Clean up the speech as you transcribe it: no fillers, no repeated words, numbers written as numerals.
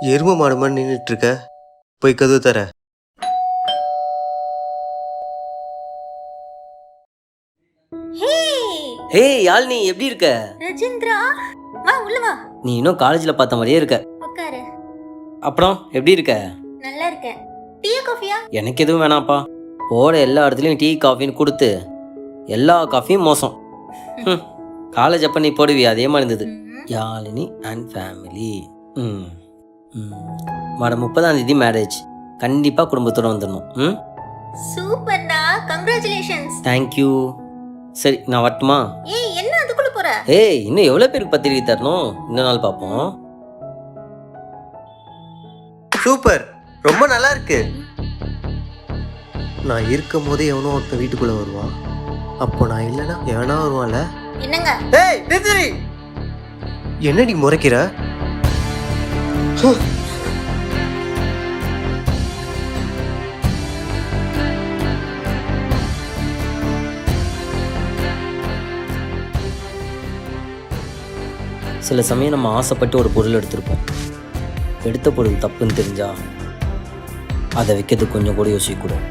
எரும மாடு மாதிரி நின்றுட்டு இருக்க, போய் கதவு தர. ஹேய் யாழ்னி, எப்படி இருக்க? ரஜிந்திரா, வா உள்ள வா. நீ இன்னும் காலேஜ்ல பார்த்த மாதிரியே இருக்க. உட்காரு. அப்புறம் எப்படி இருக்க? நல்லா இருக்கேன். டீ காஃபியா? எனக்கு எதுவும் வேணாம்ப்பா. போற எல்லா இடத்துலையும் டீ காஃபின்னு கொடுத்து எல்லா காஃபியும் மோசம். காலேஜ் அப்போ நீ போடுவியா அதே மாதிரி இருந்தது. Yazhini and family. வர 30ஆம் தேதி மேரேஜ். கண்டிப்பாக குடும்பத்தோடு வந்துடணும். சூப்பர்டா, கங்க்ராச்சுலேஷன்ஸ். தேங்க்யூ. சரி நான் வரட்டுமா? ஏய், என்ன அதுக்குள்ள போற? ஏய், இன்னும் எவ்வளோ பேருக்கு பத்திரிக்கை தரணும்? இன்னொரு நாள் பார்ப்போம். சூப்பர், ரொம்ப நல்லா இருக்கு. நான் இருக்கும் போதே எவனோ ஒருத்தன் வீட்டுக்குள்ள வருவான். அப்போ நான் இல்லைன்னா எவனா வருவான்ல. என்னங்க? ஏய் நிறுத்தி! என்னடி முறைக்கிற? சில சமயம் நம்ம ஆசைப்பட்டு ஒரு பொருள் எடுத்திருப்போம். எடுத்த பொருள் தப்புன்னு தெரிஞ்சா அதை வைக்கிறதுக்கு கொஞ்சம் கூட யோசிக்கக்கூடாது.